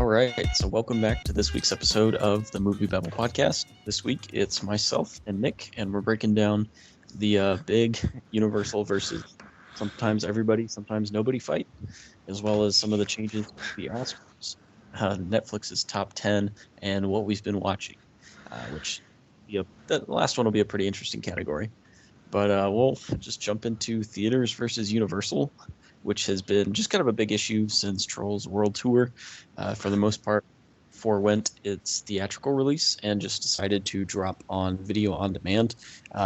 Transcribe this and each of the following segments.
All right, so welcome back to this week's episode of the MovieBabble Podcast. This week it's myself and Nick, and we're breaking down the big Universal versus sometimes everybody, sometimes nobody fight, as well as some of the changes to the Oscars, Netflix's top 10, and what we've been watching, which the last one will be a pretty interesting category. But we'll just jump into theaters versus Universal, which has been just kind of a big issue since Trolls World Tour. For the most part, forewent its theatrical release and just decided to drop on video on demand,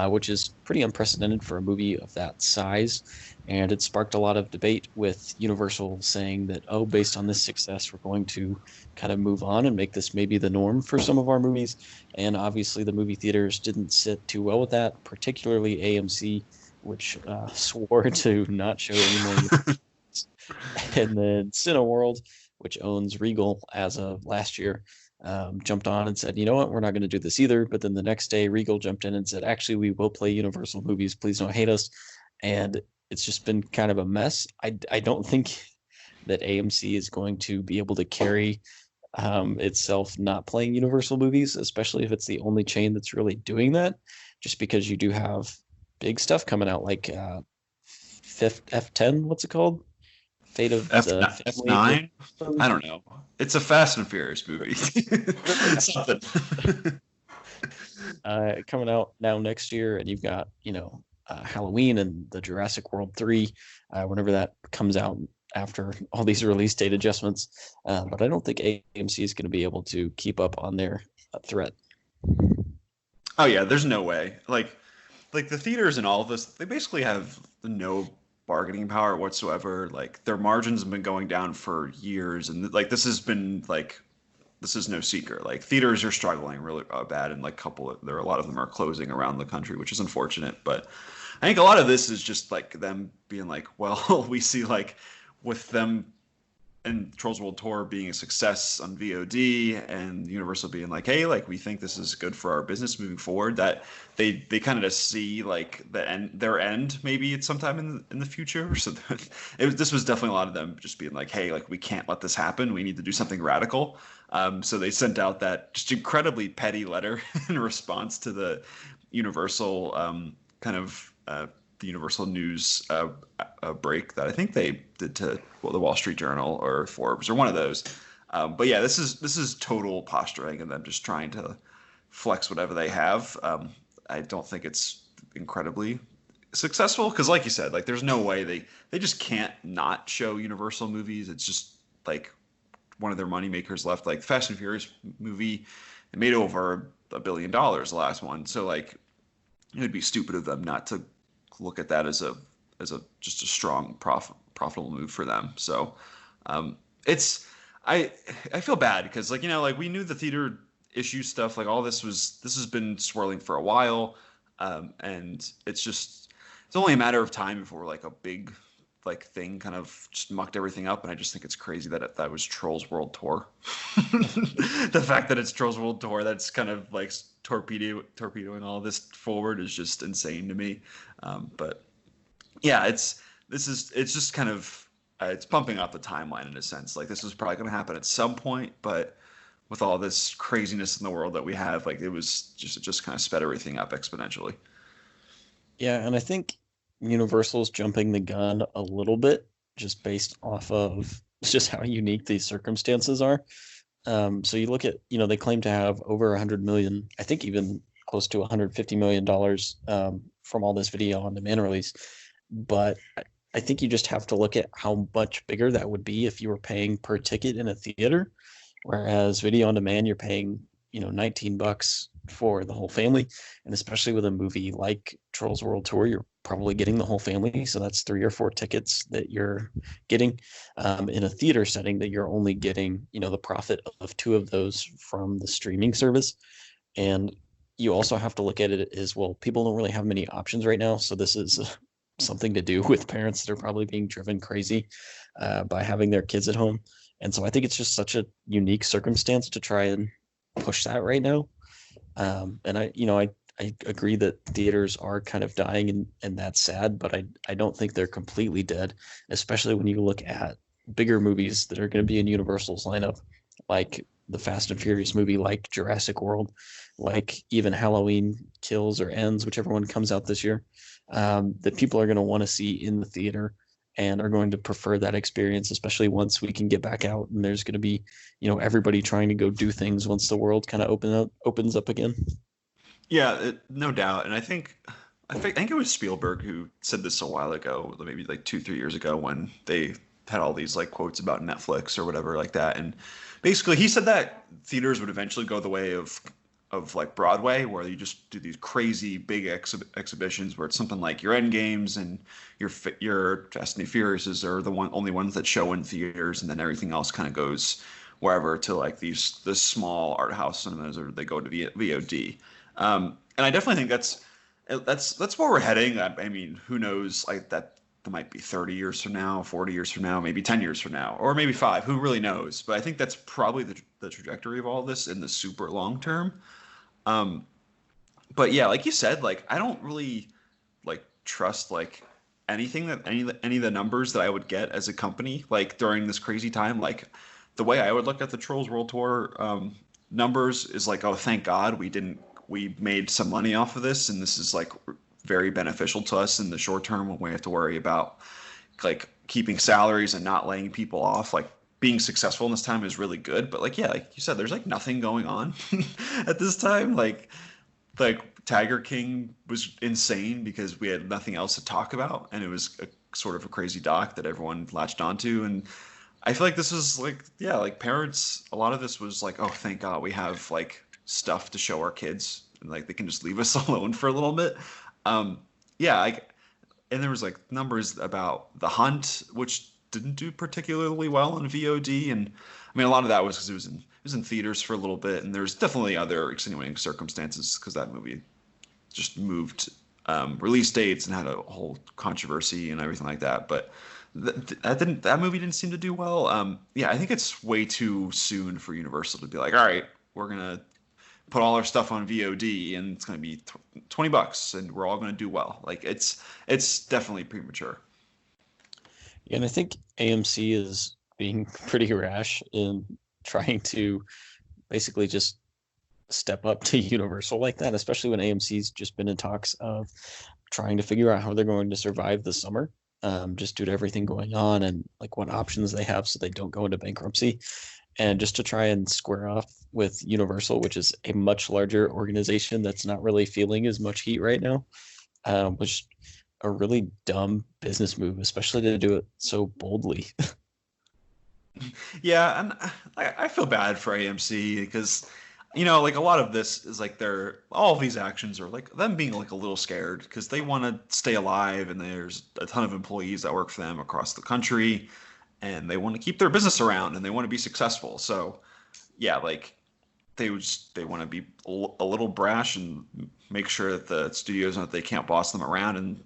which is pretty unprecedented for a movie of that size. And it sparked a lot of debate with Universal saying that, oh, based on this success, we're going to kind of move on and make this maybe the norm for some of our movies. And obviously the movie theaters didn't sit too well with that, particularly AMC, which swore to not show any more. And then Cineworld, which owns Regal as of last year, jumped on and said, you know what, we're not going to do this either. But then the next day, Regal jumped in and said, actually, we will play Universal movies. Please don't hate us. And it's just been kind of a mess. I don't think that AMC is going to be able to carry itself not playing Universal movies, especially if it's the only chain that's really doing that, just because you do have big stuff coming out like F10, what's it called? Fate of F9? I don't know. It's a Fast and Furious movie. It's something. Coming out now next year, and you've got, Halloween and the Jurassic World 3, whenever that comes out after all these release date adjustments. But I don't think AMC is going to be able to keep up on their threat. Oh, yeah, there's no way. Like the theaters and all of this, they basically have no bargaining power whatsoever. Like their margins have been going down for years, and like this is no secret. Like theaters are struggling really bad, and there are a lot of them are closing around the country, which is unfortunate. But I think a lot of this is just like them being like, well, we see like with them and Trolls World Tour being a success on VOD, and Universal being like, hey, like we think this is good for our business moving forward, that they kind of just see like their end maybe at some time in the future. So this was definitely a lot of them just being like, hey, like we can't let this happen. We need to do something radical. So they sent out that just incredibly petty letter in response to the Universal the Universal news break that I think they did to the Wall Street Journal or Forbes or one of those. But yeah, this is total posturing and them just trying to flex whatever they have. I don't think it's incredibly successful because, like you said, like there's no way they just can't not show Universal movies. It's just like one of their money makers left. Like Fast and Furious movie, it made over $1 billion the last one. So like it would be stupid of them not to look at that as a just a strong profitable move for them. So I feel bad because like we knew the theater issue stuff, like all this has been swirling for a while, and it's only a matter of time before like a big like thing kind of just mucked everything up. And I just think it's crazy that was Trolls World Tour. The fact that it's Trolls World Tour that's kind of like torpedoing all this forward is just insane to me. But yeah, it's just kind of it's pumping up the timeline in a sense. Like this was probably going to happen at some point, but with all this craziness in the world that we have, like it just kind of sped everything up exponentially. Yeah, and I think Universal's jumping the gun a little bit just based off of just how unique these circumstances are. So you look at, they claim to have over 100 million, I think even close to $150 million from all this video on demand release. But I think you just have to look at how much bigger that would be if you were paying per ticket in a theater, whereas video on demand, you're paying, $19 for the whole family. And especially with a movie like Trolls World Tour, you're probably getting the whole family. So that's 3 or 4 tickets that you're getting in a theater setting that you're only getting, the profit of 2 of those from the streaming service. And you also have to look at it as well. People don't really have many options right now. So this is something to do with parents that are probably being driven crazy by having their kids at home. And so I think it's just such a unique circumstance to try and push that right now. And I agree that theaters are kind of dying and that's sad, but I don't think they're completely dead, especially when you look at bigger movies that are going to be in Universal's lineup like the Fast and Furious movie, like Jurassic World, like even Halloween Kills or Ends, whichever one comes out this year, that people are going to want to see in the theater and are going to prefer that experience, especially once we can get back out and there's going to be, everybody trying to go do things once the world kind of opens up again. Yeah, no doubt. And I think it was Spielberg who said this a while ago, maybe like 2-3 years ago, when they had all these like quotes about Netflix or whatever like that. And basically, he said that theaters would eventually go the way of like Broadway, where you just do these crazy big exhibitions where it's something like your End Games and your Fast and Furious are the only ones that show in theaters, and then everything else kind of goes wherever to like the small art house cinemas, or they go to VOD. And I definitely think that's where we're heading. I mean, who knows? Like that might be 30 years from now, 40 years from now, maybe 10 years from now, or maybe 5. Who really knows? But I think that's probably the trajectory of all this in the super long term. But yeah, like you said, like I don't really like trust like anything that any of the numbers that I would get as a company like during this crazy time. Like the way I would look at the Trolls World Tour numbers is like, oh, thank God we made some money off of this, and this is like very beneficial to us in the short term when we have to worry about like keeping salaries and not laying people off. Like being successful in this time is really good, but like yeah, like you said, there's like nothing going on at this time. Like Tiger King was insane because we had nothing else to talk about, and it was a sort of a crazy doc that everyone latched onto. And I feel like this was like, yeah, like parents, a lot of this was like, oh, thank God we have like stuff to show our kids, and like they can just leave us alone for a little bit. Yeah, like, and there was like numbers about The Hunt, which didn't do particularly well on VOD, and I mean a lot of that was because it was in theaters for a little bit, and there's definitely other extenuating circumstances because that movie just moved release dates and had a whole controversy and everything like that. But that movie didn't seem to do well. Yeah, I think it's way too soon for Universal to be like, all right, we're gonna put all our stuff on VOD and it's going to be $20 and we're all going to do well. Like it's definitely premature. Yeah, and I think AMC is being pretty rash in trying to basically just step up to Universal like that, especially when AMC's just been in talks of trying to figure out how they're going to survive the summer, just due to everything going on and like what options they have so they don't go into bankruptcy. And just to try and square off with Universal, which is a much larger organization that's not really feeling as much heat right now, was a really dumb business move, especially to do it so boldly. Yeah, and I feel bad for AMC because, like a lot of this is like all of these actions are like them being like a little scared because they want to stay alive, and there's a ton of employees that work for them across the country, and they want to keep their business around and they want to be successful. So yeah, like they want to be a little brash and make sure that the studios know that they can't boss them around and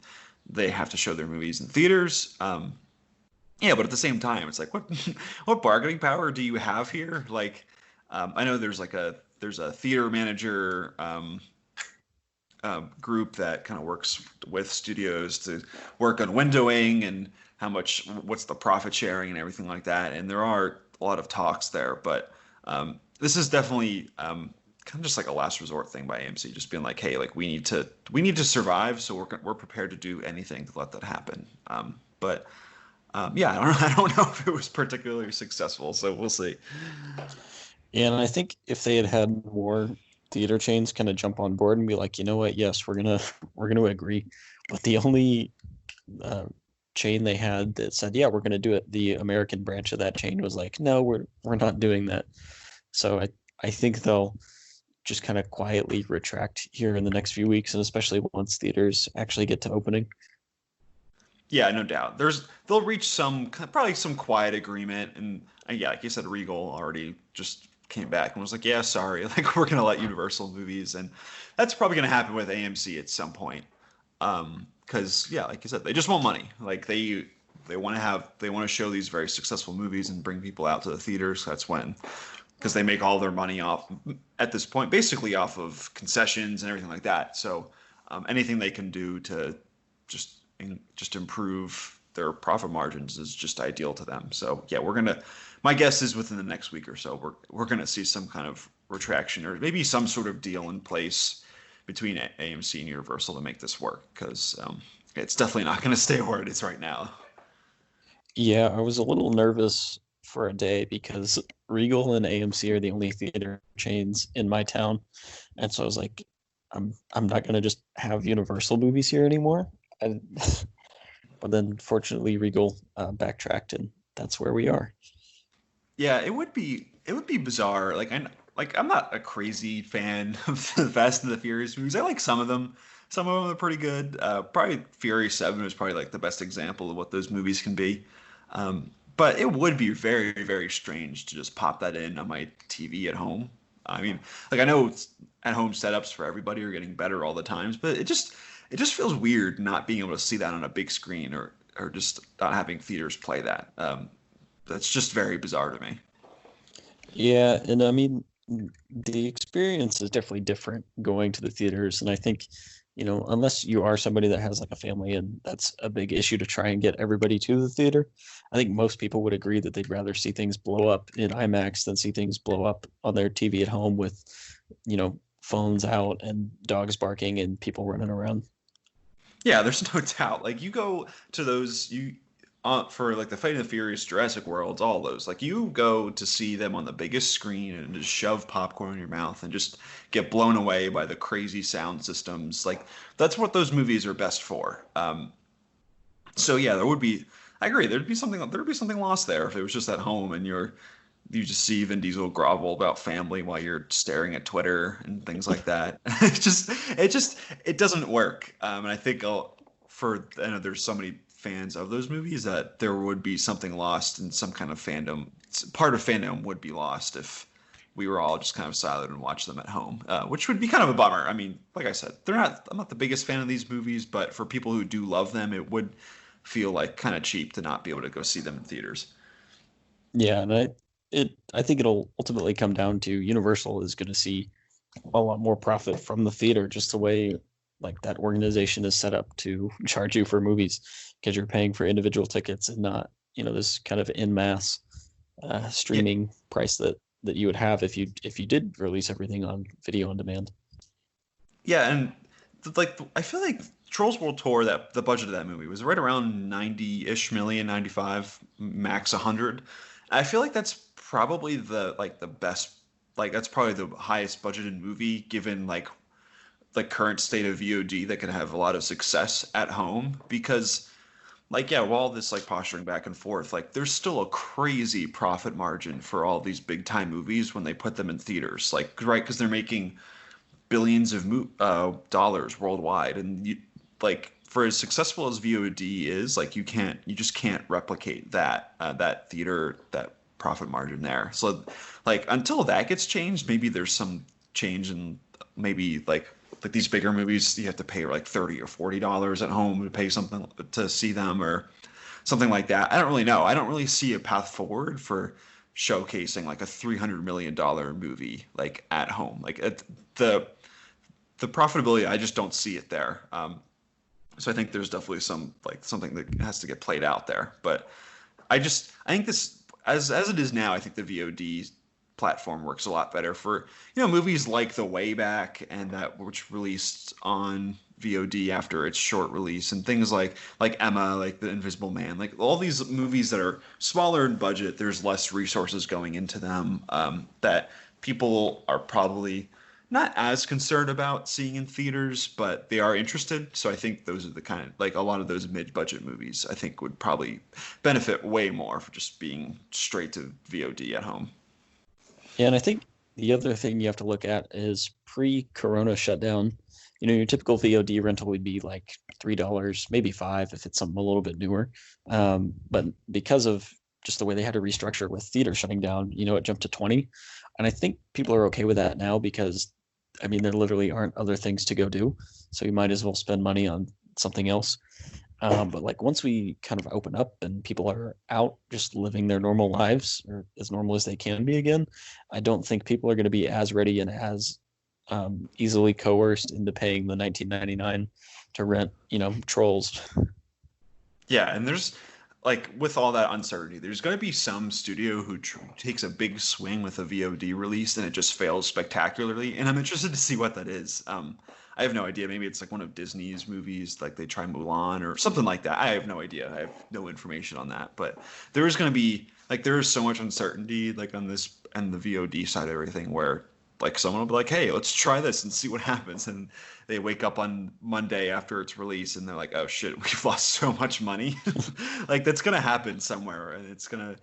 they have to show their movies in theaters. Yeah, but at the same time, it's like what bargaining power do you have here? Like, I know there's a theater manager group that kind of works with studios to work on windowing and what's the profit sharing and everything like that. And there are a lot of talks there, but this is definitely kind of just like a last resort thing by AMC, just being like, hey, like we need to survive, so we're prepared to do anything to let that happen. But yeah, I don't know if it was particularly successful, so we'll see. Yeah, and I think if they had more theater chains kind of jump on board and be like, you know what, yes, we're gonna agree. But the only chain they had that said, yeah, we're gonna do it, the American branch of that chain was like, no, we're not doing that. So I think they'll just kind of quietly retract here in the next few weeks, and especially once theaters actually get to opening. Yeah, no doubt. They'll reach probably some quiet agreement, and yeah, like you said, Regal already just came back and was like, yeah, sorry, like we're gonna let Universal movies, and that's probably gonna happen with AMC at some point. Because yeah, like you said, they just want money. Like they want to show these very successful movies and bring people out to the theaters. That's because they make all their money off at this point, basically off of concessions and everything like that. So anything they can do to just improve their profit margins is just ideal to them. So yeah, we're gonna my guess is within the next week or so, we're going to see some kind of retraction or maybe some sort of deal in place between AMC and Universal to make this work, because it's definitely not going to stay where it is right now. Yeah, I was a little nervous for a day because Regal and AMC are the only theater chains in my town, and so I was like, I'm not gonna just have Universal movies here anymore. And but then fortunately Regal backtracked, and that's where we are. Yeah, it would be bizarre. I'm not a crazy fan of the Fast and the Furious movies. I like some of them. Some of them are pretty good. Probably Fury 7 is probably like the best example of what those movies can be. But it would be very, very strange to just pop that in on my TV at home. I mean, like I know at home setups for everybody are getting better all the times, but it just feels weird not being able to see that on a big screen, or just not having theaters play that. That's just very bizarre to me. Yeah, and I mean, the experience is definitely different going to the theaters. And I think, unless you are somebody that has like a family and that's a big issue to try and get everybody to the theater, I think most people would agree that they'd rather see things blow up in IMAX than see things blow up on their TV at home with, phones out and dogs barking and people running around. Yeah, there's no doubt. Like you go to those for like the Fate of the Furious, Jurassic Worlds, all those. Like you go to see them on the biggest screen and just shove popcorn in your mouth and just get blown away by the crazy sound systems. Like that's what those movies are best for. So yeah, there would be. I agree. There'd be something lost there if it was just at home and you just see Vin Diesel grovel about family while you're staring at Twitter and things like that. It doesn't work. And I think I know there's so many fans of those movies that there would be something lost in some kind of fandom. Part of fandom would be lost if we were all just kind of silent and watch them at home, which would be kind of a bummer. I mean, like I said, I'm not the biggest fan of these movies, but for people who do love them, it would feel like kind of cheap to not be able to go see them in theaters. Yeah, and I think it'll ultimately come down to Universal is going to see a lot more profit from the theater, just the way like that organization is set up to charge you for movies, because you're paying for individual tickets and not this kind of in mass streaming price that you would have if you did release everything on video on demand. Yeah, and like I feel like Trolls World Tour, that the budget of that movie was right around 90-ish million, 95, max 100. I feel like that's probably the best, like that's probably the highest budgeted movie given like current state of VOD that could have a lot of success at home, because like yeah, while this like posturing back and forth, like there's still a crazy profit margin for all these big time movies when they put them in theaters, like right, because they're making billions of dollars worldwide, and like for as successful as VOD is, like you just can't replicate that theater, that profit margin there. So like until that gets changed, maybe there's some change in maybe like these bigger movies you have to pay like $30 or $40 at home to pay something to see them or something like that. I don't really know. I don't really see a path forward for showcasing like a $300 million movie like at home. Like the profitability, I just don't see it there. So I think there's definitely something that has to get played out there. But I think this as it is now, I think the VOD platform works a lot better for movies like The Way Back and that which released on VOD after its short release, and things like Emma, like The Invisible Man, like all these movies that are smaller in budget. There's less resources going into them, that people are probably not as concerned about seeing in theaters, but they are interested. So I think those are the kind of like a lot of those mid-budget movies I think would probably benefit way more for just being straight to VOD at home. Yeah, and I think the other thing you have to look at is pre-corona shutdown. Your typical VOD rental would be like $3, maybe $5 if it's something a little bit newer. But because of just the way they had to restructure with theater shutting down, it jumped to 20. And I think people are okay with that now because, I mean, there literally aren't other things to go do. So you might as well spend money on something else. But like once we kind of open up and people are out just living their normal lives, or as normal as they can be again, I don't think people are going to be as ready and as easily coerced into paying the $19.99 to rent, Trolls. Yeah, and there's like with all that uncertainty, there's going to be some studio who takes a big swing with a VOD release and it just fails spectacularly. And I'm interested to see what that is. I have no idea. Maybe it's like one of Disney's movies, like they try Mulan or something like that. I have no idea. I have no information on that. But there is going to be like there is so much uncertainty like on this and the VOD side of everything where like someone will be like, hey, let's try this and see what happens. And they wake up on Monday after it's released and they're like, oh shit, we've lost so much money. Like that's gonna happen somewhere and it's gonna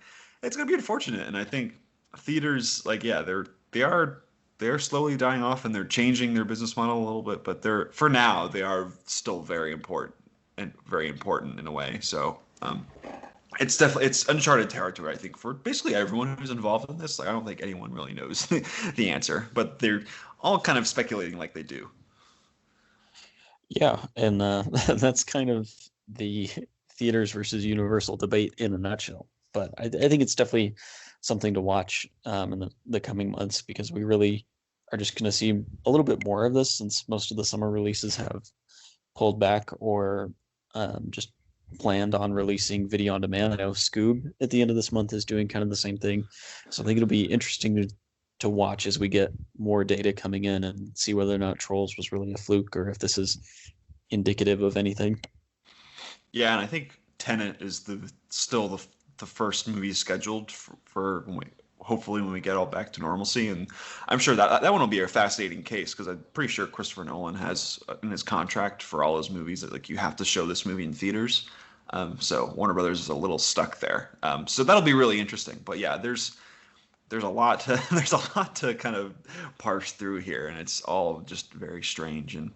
be unfortunate. And I think theaters, like, yeah, they're slowly dying off and they're changing their business model a little bit, but for now they are still very important in a way. So it's uncharted territory, I think, for basically everyone who's involved in this. Like, I don't think anyone really knows the answer, but they're all kind of speculating like they do. Yeah, and that's kind of the theaters versus Universal debate in a nutshell. But I think it's definitely something to watch in the coming months, because we really are just going to see a little bit more of this, since most of the summer releases have pulled back or just planned on releasing video on demand. I know Scoob at the end of this month is doing kind of the same thing. So I think it'll be interesting to watch as we get more data coming in and see whether or not Trolls was really a fluke or if this is indicative of anything. Yeah, and I think Tenet is still the first movie scheduled for hopefully when we get all back to normalcy. And I'm sure that one will be a fascinating case, because I'm pretty sure Christopher Nolan has in his contract for all his movies that like you have to show this movie in theaters. So Warner Brothers is a little stuck there. So that'll be really interesting. But yeah, there's a lot to kind of parse through here, and it's all just very strange. And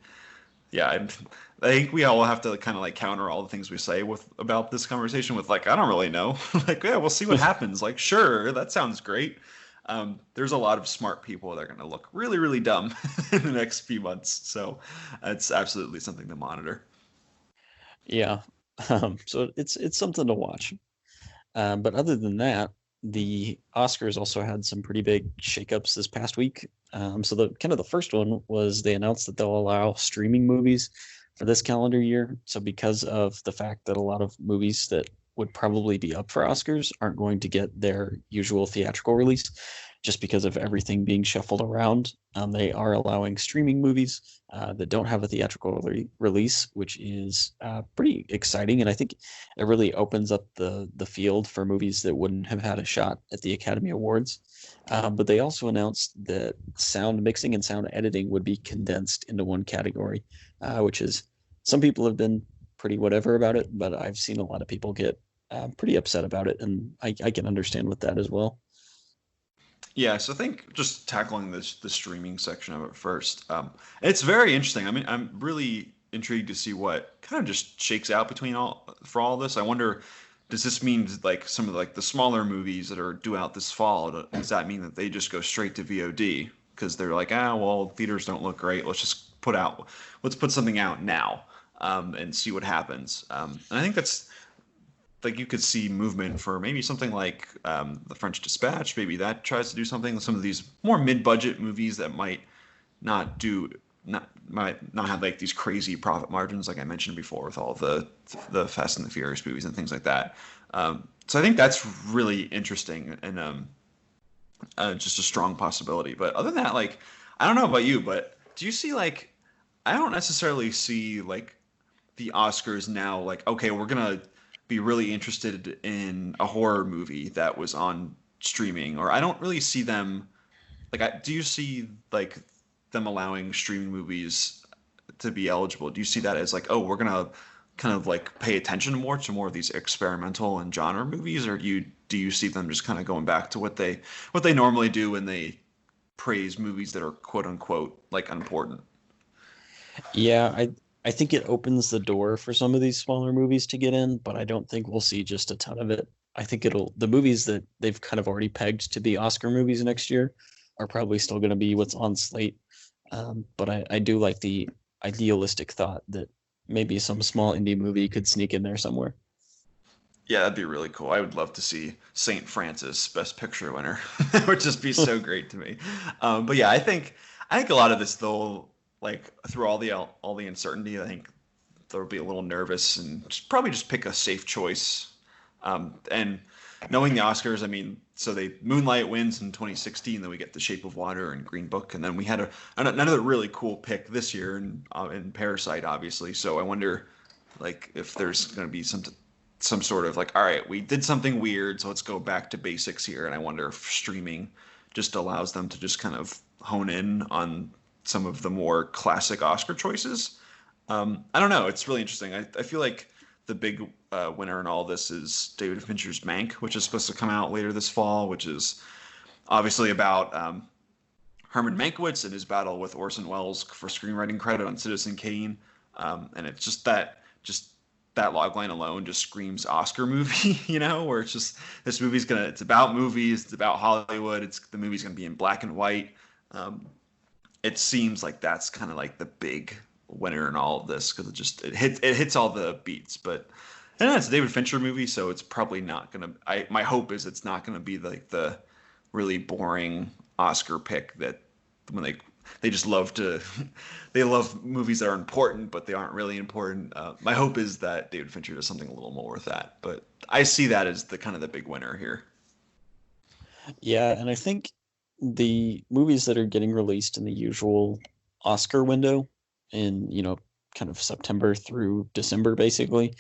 yeah, I think we all have to kind of like counter all the things we say about this conversation with like, I don't really know. Like, yeah, we'll see what happens. Like, sure, that sounds great. There's a lot of smart people that are going to look really, really dumb in the next few months. So it's absolutely something to monitor. Yeah. So it's something to watch. But other than that, the Oscars also had some pretty big shakeups this past week. So the first one was they announced that they'll allow streaming movies for this calendar year. So because of the fact that a lot of movies that would probably be up for Oscars aren't going to get their usual theatrical release, just because of everything being shuffled around, they are allowing streaming movies that don't have a theatrical release, which is pretty exciting. And I think it really opens up the field for movies that wouldn't have had a shot at the Academy Awards. But they also announced that sound mixing and sound editing would be condensed into one category, which is, some people have been pretty whatever about it, but I've seen a lot of people get pretty upset about it, and I can understand with that as well. Yeah, so I think just tackling the streaming section of it first, it's very interesting. I mean, I'm really intrigued to see what kind of just shakes out for all this. I wonder, does this mean like some of like the smaller movies that are due out this fall? Does that mean that they just go straight to VOD because they're like, well, theaters don't look great. Let's put something out now and see what happens. And I think that's, like, you could see movement for maybe something like The French Dispatch. Maybe that tries to do something. Some of these more mid-budget movies that might not have like these crazy profit margins, like I mentioned before, with all the Fast and the Furious movies and things like that. So I think that's really interesting and just a strong possibility. But other than that, like, I don't know about you, but do you see like, I don't necessarily see like the Oscars now like, okay, we're gonna be really interested in a horror movie that was on streaming, or I don't really see them like, do you see like them allowing streaming movies to be eligible? Do you see that as like, oh, we're gonna kind of like pay attention more to more of these experimental and genre movies, or do you see them just kind of going back to what they normally do when they praise movies that are quote unquote like unimportant? Yeah, I think it opens the door for some of these smaller movies to get in, but I don't think we'll see just a ton of it. I think the movies that they've kind of already pegged to be Oscar movies next year are probably still going to be what's on slate. But I do like the idealistic thought that maybe some small indie movie could sneak in there somewhere. Yeah, that'd be really cool. I would love to see Saint Francis Best Picture winner. It would just be so great to me. But yeah, I think a lot of this, though, like through all the uncertainty, I think they'll be a little nervous and probably just pick a safe choice And knowing the Oscars, I mean, so Moonlight wins in 2016, then we get The Shape of Water and Green Book, and then we had another really cool pick this year in Parasite, obviously. So I wonder, like, if there's going to be some sort of like, all right, we did something weird, so let's go back to basics here. And I wonder if streaming just allows them to just kind of hone in on some of the more classic Oscar choices. I don't know. It's really interesting. I feel like the big winner in all this is David Fincher's Mank, which is supposed to come out later this fall, which is obviously about Herman Mankiewicz and his battle with Orson Welles for screenwriting credit on Citizen Kane. And it's just that logline alone just screams Oscar movie, where it's just this movie's it's about movies, it's about Hollywood, the movie's gonna be in black and white. It seems like that's kind of like the big winner in all of this because it hits all the beats. But and it's a David Fincher movie, so it's probably not gonna. My hope is it's not gonna be like the really boring Oscar pick that when they just love they love movies that are important but they aren't really important. My hope is that David Fincher does something a little more with that, but I see that as the kind of the big winner here. Yeah, and I think the movies that are getting released in the usual Oscar window in, kind of September through December, basically,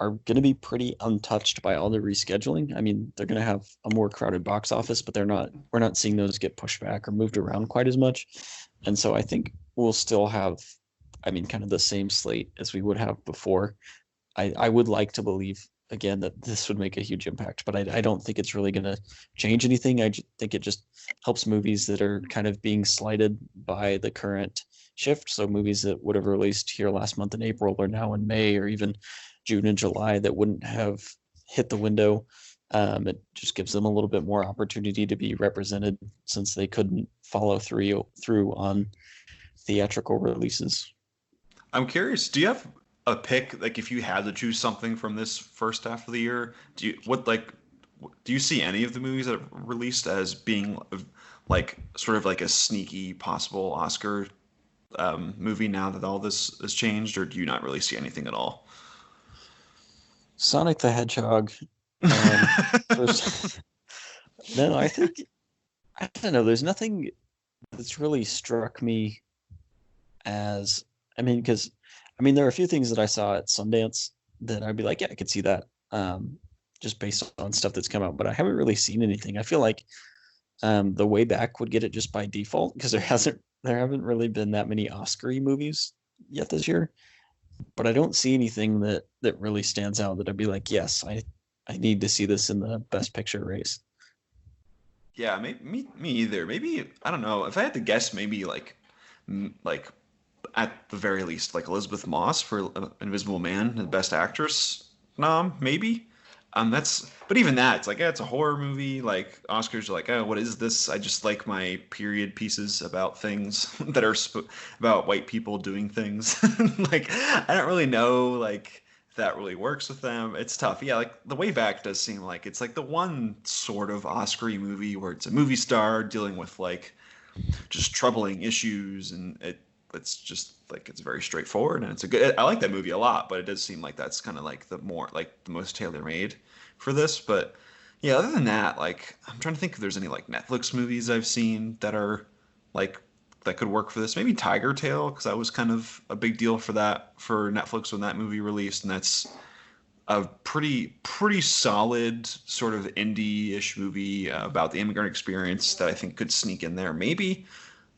are going to be pretty untouched by all the rescheduling. I mean, they're going to have a more crowded box office, but we're not seeing those get pushed back or moved around quite as much. And so I think we'll still have, kind of the same slate as we would have before. I would like to believe, again, that this would make a huge impact, but I don't think it's really going to change anything. I think it just helps movies that are kind of being slighted by the current shift. So movies that would have released here last month in April or now in May or even June and July that wouldn't have hit the window. It just gives them a little bit more opportunity to be represented since they couldn't follow through on theatrical releases. I'm curious, do you have a pick, like if you had to choose something from this first half of the year, do you see any of the movies that are released as being like sort of like a sneaky possible Oscar movie now that all this has changed, or do you not really see anything at all? Sonic the Hedgehog. First, no, I don't know. There's nothing that's really struck me as, because there are a few things that I saw at Sundance that I'd be like, yeah, I could see that, just based on stuff that's come out. But I haven't really seen anything. I feel like The Way Back would get it just by default because there haven't really been that many Oscar-y movies yet this year. But I don't see anything that really stands out that I'd be like, yes, I need to see this in the Best Picture race. Yeah, me either. Maybe, I don't know. If I had to guess, maybe like at the very least, like Elizabeth Moss for Invisible Man, the Best Actress nom, maybe. But even that, it's like, it's a horror movie. Like Oscars are like, oh, what is this? I just like my period pieces about things that are about white people doing things. Like, I don't really know, like, if that really works with them. It's tough. Yeah, like The Way Back does seem like it's like the one sort of Oscar-y movie where it's a movie star dealing with like just troubling issues, and it's just like it's very straightforward, and I like that movie a lot, but it does seem like that's kind of like the most tailor-made for this. But yeah, other than that, like I'm trying to think if there's any like Netflix movies I've seen that are like that could work for this. Maybe Tiger Tail, because that was kind of a big deal for Netflix when that movie released, and that's a pretty solid sort of indie-ish movie about the immigrant experience that I think could sneak in there maybe.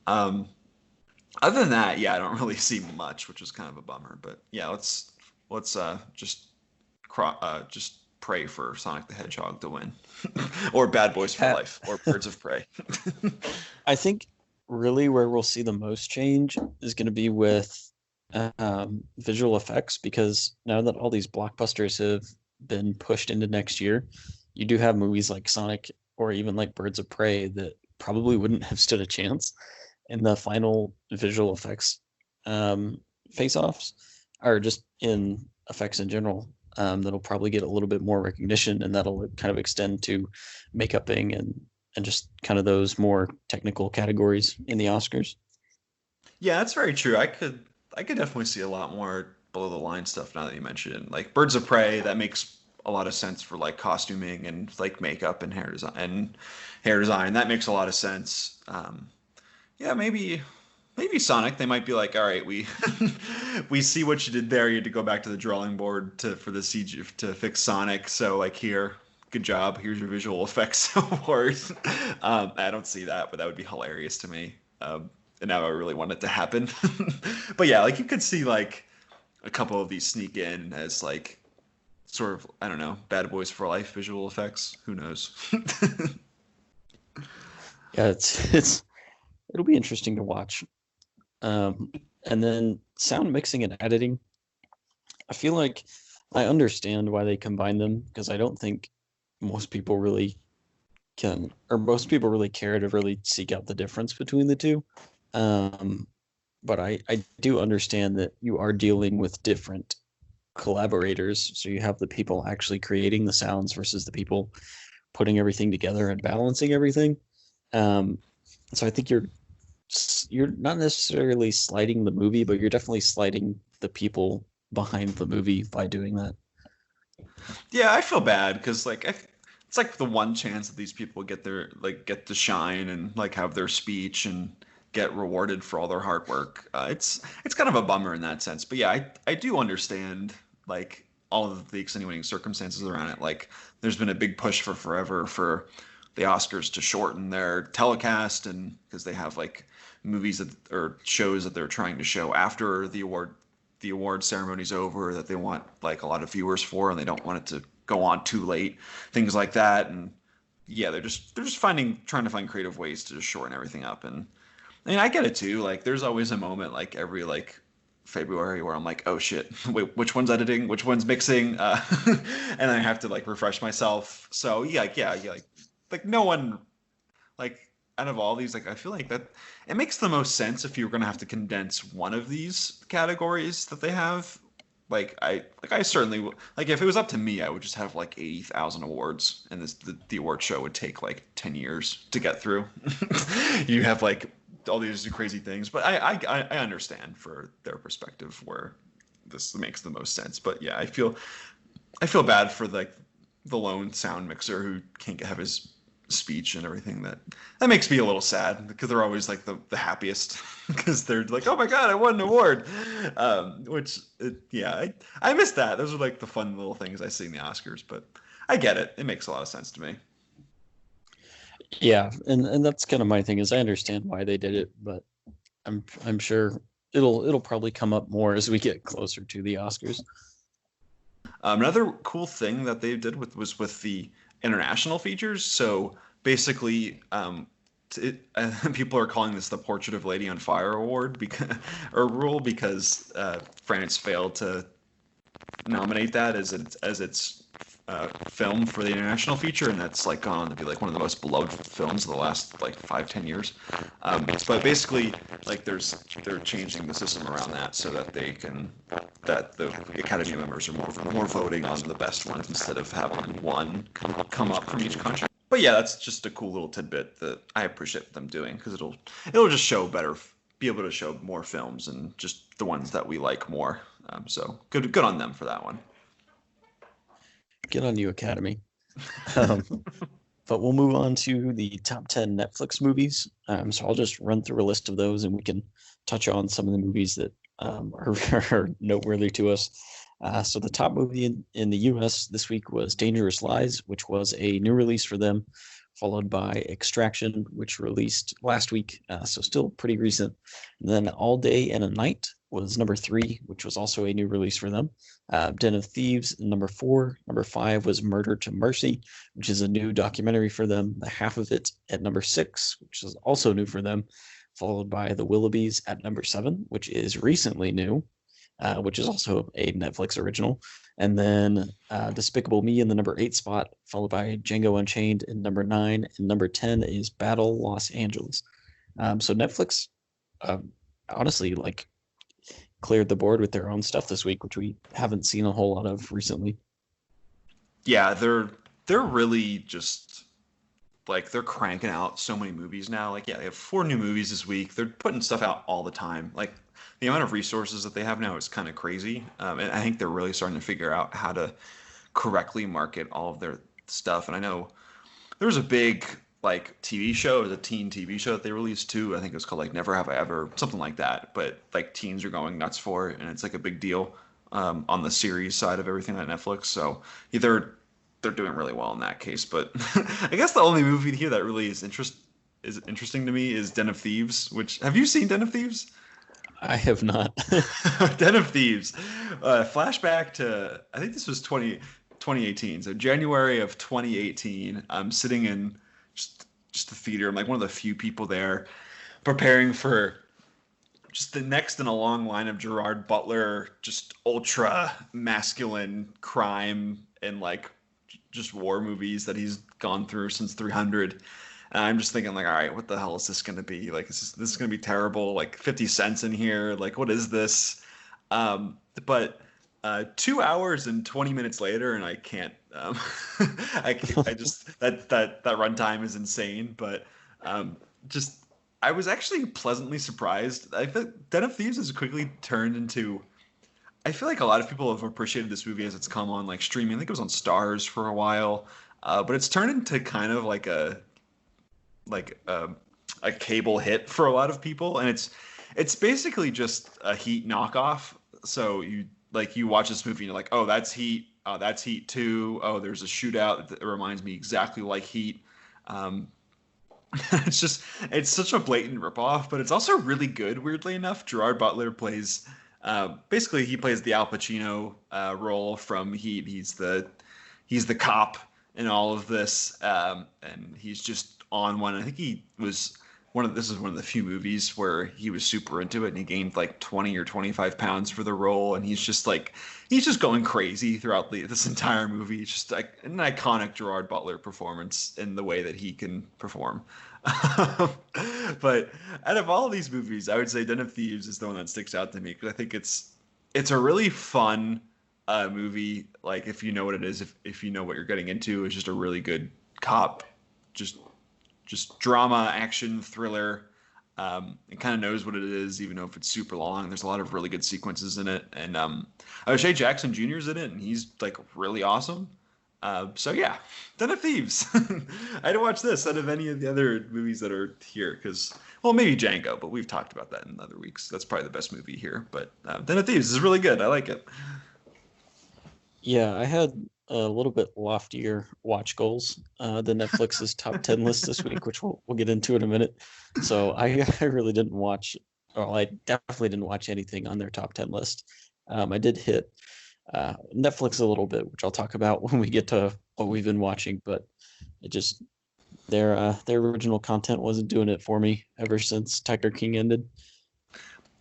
Other than that, yeah, I don't really see much, which is kind of a bummer. But yeah, let's just pray for Sonic the Hedgehog to win, or Bad Boys for Life, or Birds of Prey. I think really where we'll see the most change is going to be with visual effects, because now that all these blockbusters have been pushed into next year, you do have movies like Sonic or even like Birds of Prey that probably wouldn't have stood a chance in the final visual effects face-offs, or just in effects in general. That'll probably get a little bit more recognition, and that'll kind of extend to makeuping and just kind of those more technical categories in the Oscars. Yeah, that's very true. I could definitely see a lot more below the line stuff now that you mention it. Like Birds of Prey, that makes a lot of sense for like costuming and like makeup and hair design. That makes a lot of sense. Yeah, maybe Sonic. They might be like, all right, we we see what you did there. You had to go back to the drawing board for the CG to fix Sonic. So like here, good job. Here's your visual effects award. I don't see that, but that would be hilarious to me. And now I really want it to happen. But yeah, like you could see like a couple of these sneak in as like sort of, I don't know, Bad Boys for Life visual effects. Who knows? Yeah, it'll be interesting to watch. And then sound mixing and editing. I feel like I understand why they combine them, because I don't think most people really most people really care to really seek out the difference between the two. But I do understand that you are dealing with different collaborators. So you have the people actually creating the sounds versus the people putting everything together and balancing everything. So I think you're not necessarily slighting the movie, but you're definitely slighting the people behind the movie by doing that. Yeah, I feel bad because like it's like the one chance that these people get get to shine and like have their speech and get rewarded for all their hard work. It's kind of a bummer in that sense. But yeah, I do understand like all of the extenuating circumstances around it. Like there's been a big push for forever for the Oscars to shorten their telecast, and because they have like movies or shows that they're trying to show after the award ceremony's over that they want like a lot of viewers for, and they don't want it to go on too late, things like that. And yeah, they're just trying to find creative ways to just shorten everything up. And I mean, I get it too. Like there's always a moment like every like February where I'm like, oh shit, wait, which one's editing, which one's mixing, and I have to like refresh myself. So yeah, like no one, like out of all these, like I feel like that it makes the most sense if you're gonna have to condense one of these categories that they have. I certainly like if it was up to me, I would just have like 80,000 awards, and the award show would take like 10 years to get through. You have like all these crazy things, but I understand for their perspective where this makes the most sense. But yeah, I feel bad for like the lone sound mixer who can't have his speech and everything. That makes me a little sad because they're always like the happiest because they're like, oh my god, I won an award. I miss that. Those are like the fun little things I see in the Oscars, but I get it. It makes a lot of sense to me. Yeah, and that's kind of my thing, is I understand why they did it, but I'm sure it'll probably come up more as we get closer to the Oscars. Another cool thing that they did was with the international features. So basically, people are calling this the Portrait of Lady on Fire award because France failed to nominate that as its film for the international feature, and that's like gone on to be like one of the most beloved films of the last like 5-10 years. But basically, like they're changing the system around that so that that the Academy members are more voting on the best ones instead of having one come up from each country. But yeah, that's just a cool little tidbit that I appreciate them doing, because it'll just be able to show more films and just the ones that we like more. So good on them for that one. Good on you, Academy. But we'll move on to the top 10 Netflix movies. So I'll just run through a list of those, and we can touch on some of the movies that are noteworthy to us. So the top movie in the US this week was Dangerous Lies, which was a new release for them, followed by Extraction, which released last week, so still pretty recent. And then All Day and a Night was number 3, which was also a new release for them. Den of Thieves, number 4. Number 5 was Murder to Mercy, which is a new documentary for them, the half of it at number 6, which is also new for them, followed by The Willoughbys at number 7, which is recently new, which is also a Netflix original. And then Despicable Me in the number 8 spot, followed by Django Unchained in number 9, and number 10 is Battle Los Angeles. So Netflix, honestly, like, cleared the board with their own stuff this week, which we haven't seen a whole lot of recently. Yeah, they're really just like they're cranking out so many movies now. Like, yeah, they have 4 new movies this week. They're putting stuff out all the time. Like, the amount of resources that they have now is kind of crazy. And I think they're really starting to figure out how to correctly market all of their stuff. And I know there was a big like TV show, it was a teen TV show that they released too. I think it was called like Never Have I Ever, something like that. But like teens are going nuts for it, and it's like a big deal on the series side of everything on Netflix. So either they're doing really well in that case. But I guess the only movie here that really is interesting to me is Den of Thieves. Which have you seen Den of Thieves? I have not. Den of Thieves. Flashback to I think this was 2018. So January of 2018. I'm sitting in just the theater. I'm like one of the few people there, preparing for just the next in a long line of Gerard Butler, just ultra masculine crime and like just war movies that he's gone through since 300. And I'm just thinking like, all right, what the hell is this going to be? Like, this is going to be terrible. Like 50 cents in here. Like, what is this? But 2 hours and 20 minutes later, and I can't, I just, that runtime is insane. But just, I was actually pleasantly surprised. I feel Den of Thieves has quickly turned into, I feel like a lot of people have appreciated this movie as it's come on like streaming. I think it was on Stars for a while, but it's turned into kind of like a cable hit for a lot of people, and it's basically just a Heat knockoff. So you watch this movie and you're like, oh, that's Heat. Oh, that's Heat 2. Oh, there's a shootout that reminds me exactly like Heat. It's such a blatant ripoff, but it's also really good. Weirdly enough, Gerard Butler plays basically he plays the Al Pacino role from Heat. He's the cop in all of this, and he's just on one. I think he was this is one of the few movies where he was super into it, and he gained like 20 or 25 pounds for the role, and he's just going crazy throughout this entire movie. It's just like an iconic Gerard Butler performance in the way that he can perform. But out of all of these movies, I would say Den of Thieves is the one that sticks out to me because I think it's a really fun movie. Like if you know what it is, if you know what you're getting into, it's just a really good cop, just drama, action, thriller. It kind of knows what it is, even though if it's super long. There's a lot of really good sequences in it, and O'Shea Jackson Jr. is in it, and he's like really awesome. So yeah, Den of Thieves. I had to watch this out of any of the other movies that are here because, well, maybe Django, but we've talked about that in other weeks. That's probably the best movie here. But Den of Thieves is really good. I like it. Yeah, I had a little bit loftier watch goals than Netflix's top 10 list this week, which we'll get into in a minute. So I really didn't watch, or I definitely didn't watch anything on their top 10 list. I did hit Netflix a little bit, which I'll talk about when we get to what we've been watching, but it just their original content wasn't doing it for me ever since Tiger King ended.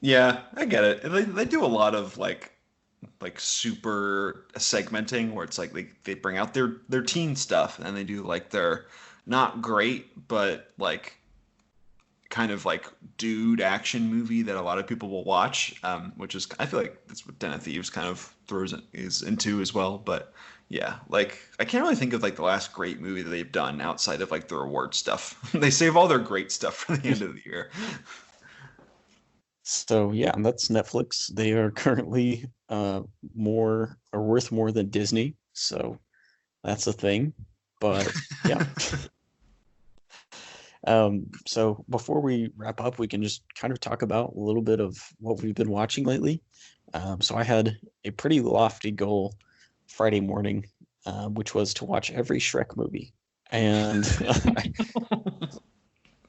Yeah, I get it. They do a lot of like super segmenting where it's like they bring out their teen stuff and they do like their not great but like kind of like dude action movie that a lot of people will watch, which is I feel like that's what Den of Thieves kind of is into as well. But yeah, like I can't really think of like the last great movie that they've done outside of like the reward stuff. They save all their great stuff for the end of the year. So yeah, that's Netflix. They are currently worth more than Disney. So that's a thing. But yeah. So before we wrap up, we can just kind of talk about a little bit of what we've been watching lately. So I had a pretty lofty goal Friday morning, which was to watch every Shrek movie. And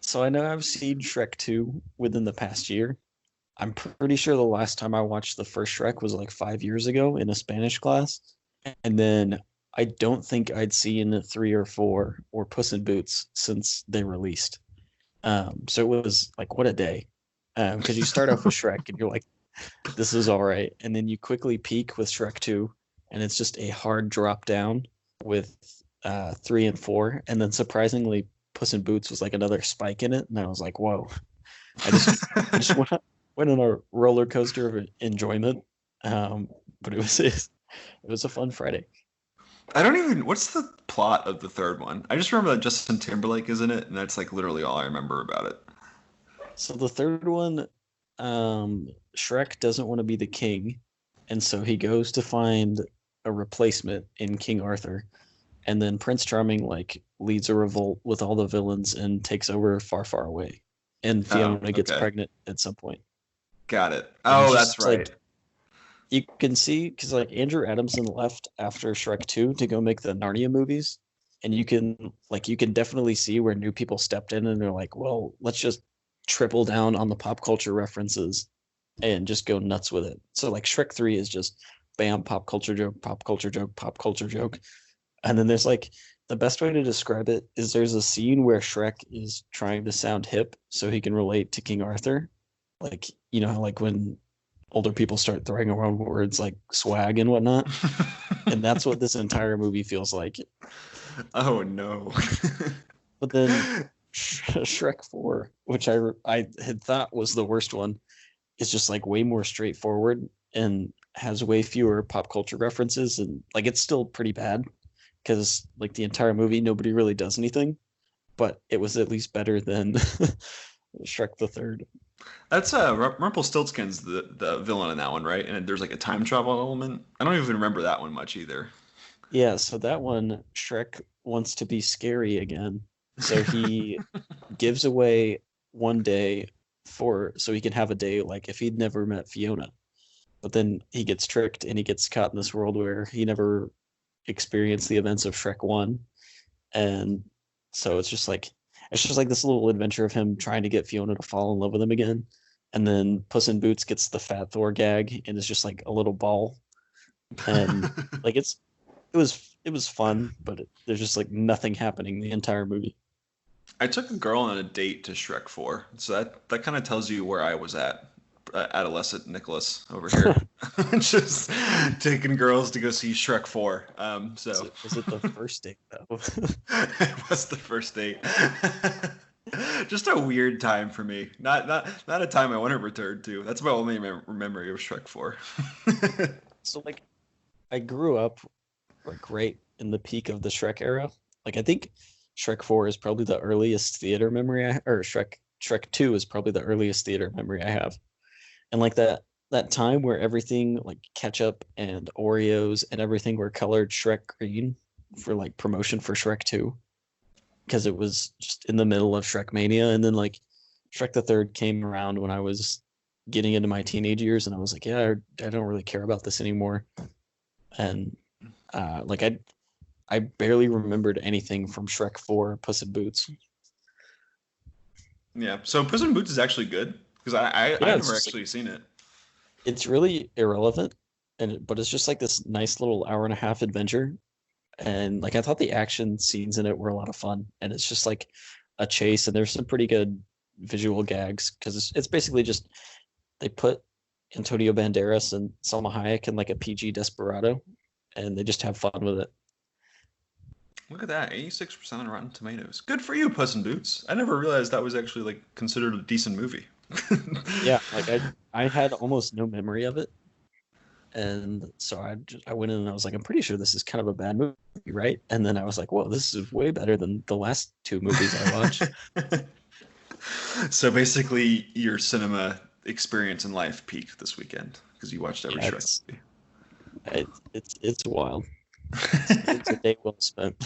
so I know I've seen Shrek 2 within the past year. I'm pretty sure the last time I watched the first Shrek was like 5 years ago in a Spanish class. And then I don't think I'd seen 3 or 4 or Puss in Boots since they released. So it was like, what a day. Because you start off with Shrek and you're like, this is all right. And then you quickly peak with Shrek 2, and it's just a hard drop down with 3 and 4. And then surprisingly, Puss in Boots was like another spike in it. And I was like, whoa. I just went on a roller coaster of enjoyment. But it was a fun Friday. What's the plot of the third one? I just remember that Justin Timberlake is in it, and that's like literally all I remember about it. So the third one, Shrek doesn't want to be the king, and so he goes to find a replacement in King Arthur, and then Prince Charming like leads a revolt with all the villains and takes over Far Far Away, and Oh, Fiona gets okay. pregnant at some point. Got it. And it's Oh, that's just like right. you can see because like Andrew Adamson left after Shrek 2 to go make the Narnia movies, and you can definitely see where new people stepped in and they're like, well, let's just triple down on the pop culture references and just go nuts with it. So like Shrek 3 is just bam, pop culture joke, pop culture joke, pop culture joke. And then there's like the best way to describe it is there's a scene where Shrek is trying to sound hip so he can relate to King Arthur. Like, you know, like when older people start throwing around words like swag and whatnot. And that's what this entire movie feels like. Oh no. But then Shrek 4, which I had thought was the worst one, is just like way more straightforward and has way fewer pop culture references, and like it's still pretty bad because like the entire movie nobody really does anything, but it was at least better than Shrek the Third. That's Rumpelstiltskin's the villain in that one, right? And there's like a time travel element. I don't even remember that one much either. Yeah, so that one Shrek wants to be scary again. So he gives away one day for so he can have a day like if he'd never met Fiona. But then he gets tricked and he gets caught in this world where he never experienced the events of Shrek 1. And so it's just like this little adventure of him trying to get Fiona to fall in love with him again. And then Puss in Boots gets the Fat Thor gag and it's just like a little ball. And like it was fun, but there's just like nothing happening the entire movie. I took a girl on a date to Shrek 4, so that kind of tells you where I was at, adolescent Nicholas over here, just taking girls to go see Shrek 4. Was it the first date though? It was the first date. Just a weird time for me. Not a time I want to return to. That's my only memory of Shrek 4. So like I grew up like right in the peak of the Shrek era. Like I think Shrek 4 is probably the earliest theater memory or Shrek 2 is probably the earliest theater memory I have. And like that time where everything like ketchup and Oreos and everything were colored Shrek green for like promotion for Shrek 2 because it was just in the middle of Shrek Mania, and then like Shrek the Third came around when I was getting into my teenage years and I was like, yeah, I don't really care about this anymore. And like I barely remembered anything from Shrek 4, Puss in Boots. Yeah, so Puss in Boots is actually good because I've never actually seen it. It's really irrelevant, but it's just like this nice little hour and a half adventure. And like I thought the action scenes in it were a lot of fun, and it's just like a chase, and there's some pretty good visual gags because it's basically just they put Antonio Banderas and Salma Hayek in like a PG Desperado, and they just have fun with it. Look at that, 86% on Rotten Tomatoes. Good for you, Puss in Boots. I never realized that was actually like considered a decent movie. Yeah, like I had almost no memory of it, and so I went in and I was like, I'm pretty sure this is kind of a bad movie, right? And then I was like, whoa, this is way better than the last two movies I watched. So basically, your cinema experience in life peaked this weekend because you watched every Shrek movie. It's wild. It's a day well spent.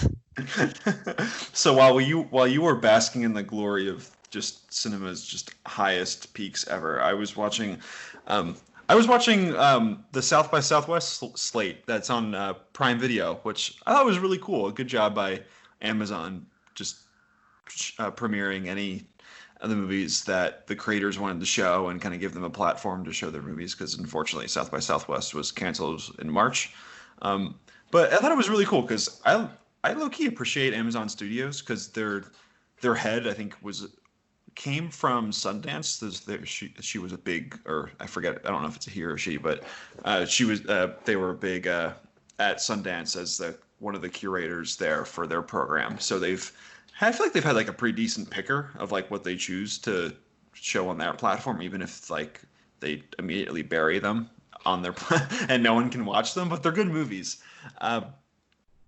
So while you were basking in the glory of just cinema's just highest peaks ever, I was watching the South by Southwest slate that's on Prime Video, which I thought was really cool. A good job by Amazon just premiering any of the movies that the creators wanted to show and kind of give them a platform to show their movies because unfortunately South by Southwest was canceled in March. But I thought it was really cool because I low-key appreciate Amazon Studios because their head, I think, came from Sundance. She was a big, or I forget, I don't know if it's a he or a she, but they were big at Sundance as one of the curators there for their program. So I feel like they've had like a pretty decent picker of like what they choose to show on their platform, even if like they immediately bury them on their and no one can watch them, but they're good movies.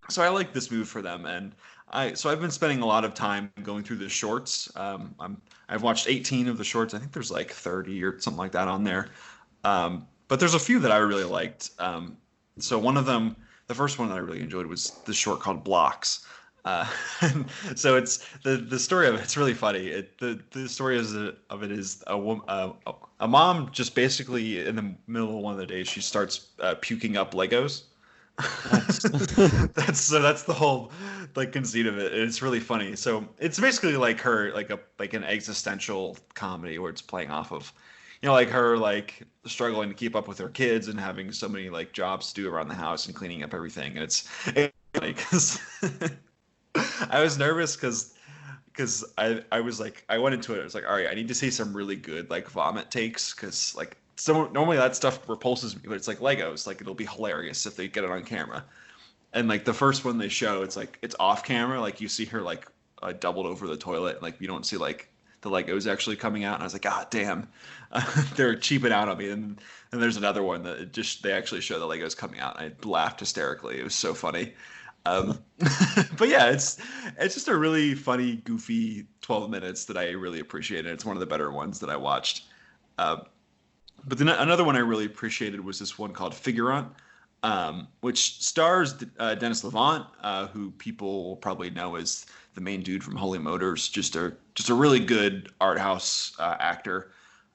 So I like this move for them, and I've been spending a lot of time going through the shorts. I've watched 18 of the shorts. I think there's like 30 or something like that on there. But there's a few that I really liked. So one of them the first one that I really enjoyed was the short called Blocks. Uh, so it's the story of it's really funny. The story of it is a mom just basically in the middle of one of the days she starts puking up Legos. Nice. That's the whole like conceit of it. And it's really funny. So it's basically like her like an existential comedy where it's playing off of like her like struggling to keep up with her kids and having so many like jobs to do around the house and cleaning up everything. And it's like I was nervous because I was like I went into it. I was like, all right, I need to see some really good like vomit takes because like so normally that stuff repulses me, but it's like Legos. Like it'll be hilarious if they get it on camera. And like the first one they show, it's like it's off camera. Like you see her like doubled over the toilet. Like you don't see like the Legos actually coming out. And I was like, God damn, they're cheaping out on me. And there's another one that they actually show the Legos coming out. And I laughed hysterically. It was so funny. But yeah, it's just a really funny, goofy 12 minutes that I really appreciated. It's one of the better ones that I watched. But then another one I really appreciated was this one called Figurant, which stars Dennis Levant, who people will probably know as the main dude from Holy Motors, just a really good art house actor.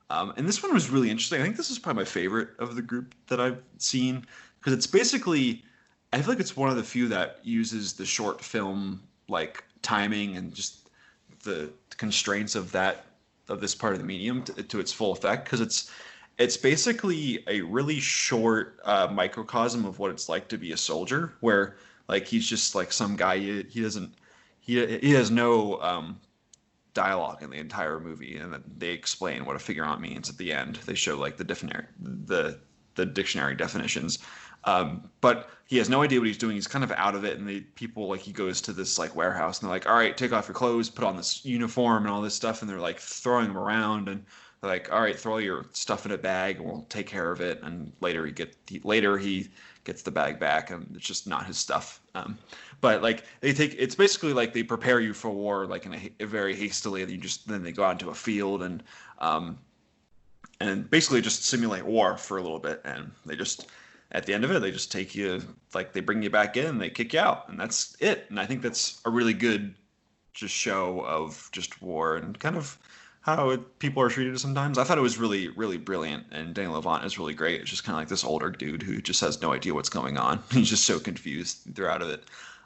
And this one was really interesting. I think this is probably my favorite of the group that I've seen because it's basically, I feel like it's one of the few that uses the short film like timing and just the constraints of this part of the medium to its full effect because it's basically a really short microcosm of what it's like to be a soldier, where like he's just like some guy. He has no dialogue in the entire movie, and then they explain what a figurant means at the end. They show like the dictionary definitions, but he has no idea what he's doing. He's kind of out of it, and he goes to this like warehouse, and they're like, "All right, take off your clothes, put on this uniform, and all this stuff," and they're like throwing him around and. Like, all right, throw your stuff in a bag and we'll take care of it. And later he gets the bag back and it's just not his stuff. But like it's basically like they prepare you for war like in a very hastily, and then they go out into a field and basically just simulate war for a little bit. And they just at the end of it they just take you like they bring you back in and they kick you out and that's it. And I think that's a really good just show of just war and kind of how people are treated sometimes. I thought it was really, really brilliant, and Danny Levant is really great. It's just kind of like this older dude who just has no idea what's going on. He's just so confused throughout of it.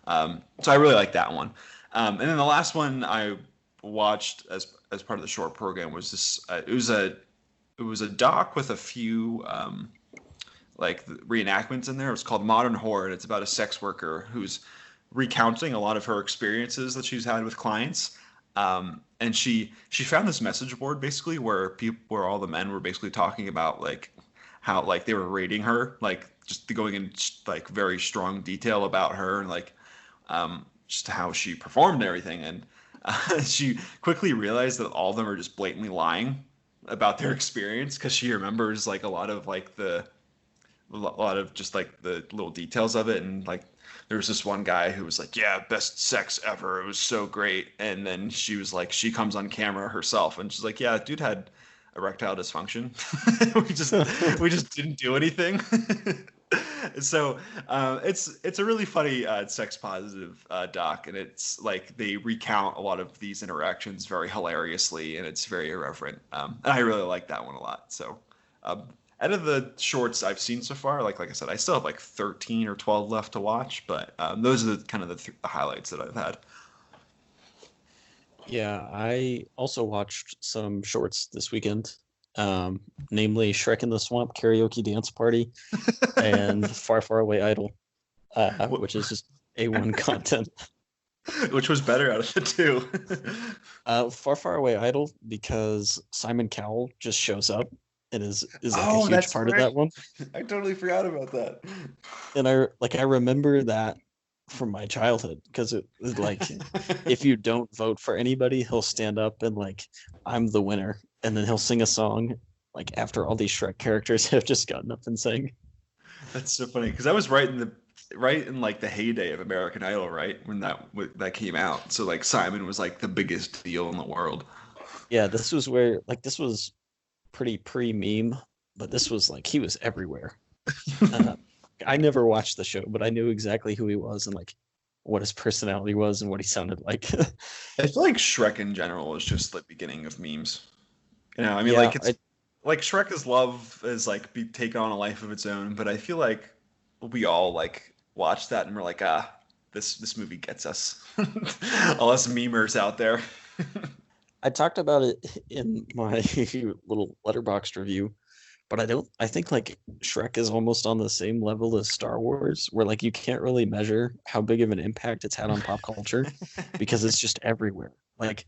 So I really like that one. And then the last one I watched as part of the short program was this. It was a doc with a few like reenactments in there. It was called Modern Horror, and it's about a sex worker who's recounting a lot of her experiences that she's had with clients. And she found this message board basically where all the men were basically talking about like how like they were rating her, like just going in like very strong detail about her and like just how she performed and everything. And she quickly realized that all of them are just blatantly lying about their experience because she remembers like a lot of just like the little details of it. And like there was this one guy who was like, yeah, best sex ever. It was so great. And then she was like, she comes on camera herself and she's like, yeah, dude had erectile dysfunction. we just didn't do anything. So it's a really funny sex positive doc, and it's like they recount a lot of these interactions very hilariously, and it's very irreverent. And I really like that one a lot. So out of the shorts I've seen so far, like I said, I still have like 13 or 12 left to watch, but those are the kind of the highlights that I've had. Yeah, I also watched some shorts this weekend, namely Shrek in the Swamp Karaoke Dance Party and Far, Far Away Idol, which is just A1 content. Which was better out of the two? Far, Far Away Idol, because Simon Cowell just shows up and is like a huge part of that one. I totally forgot about that. And I remember that from my childhood, because it was like if you don't vote for anybody, he'll stand up and like, I'm the winner, and then he'll sing a song like after all these Shrek characters have just gotten up and sang. That's so funny, because I was right in like the heyday of American Idol, right, when that came out. So like Simon was like the biggest deal in the world. Yeah, this was where like this was pretty pre-meme, but this was like he was everywhere. I never watched the show, but I knew exactly who he was and like what his personality was and what he sounded like. I feel like Shrek in general is just the beginning of memes. You know, I mean, Yeah, like it's like Shrek's love is like be taken on a life of its own, but I feel like we all like watch that and we're like, this movie gets us. All us memers out there. I talked about it in my little letterboxd review, but I think like Shrek is almost on the same level as Star Wars, where like you can't really measure how big of an impact it's had on pop culture because it's just everywhere. Like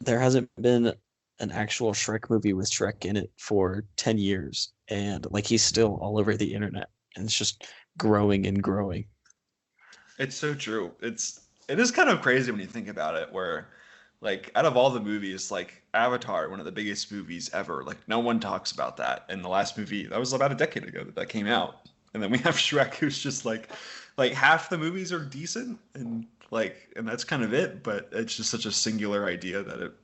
there hasn't been an actual Shrek movie with Shrek in it for 10 years, and like he's still all over the internet, and it's just growing and growing. It's so true. It is kind of crazy when you think about it, where like out of all the movies, like Avatar, one of the biggest movies ever, like no one talks about that. And the last movie, that was about a decade ago that came out. And then we have Shrek, who's just like half the movies are decent and that's kind of it, but it's just such a singular idea that it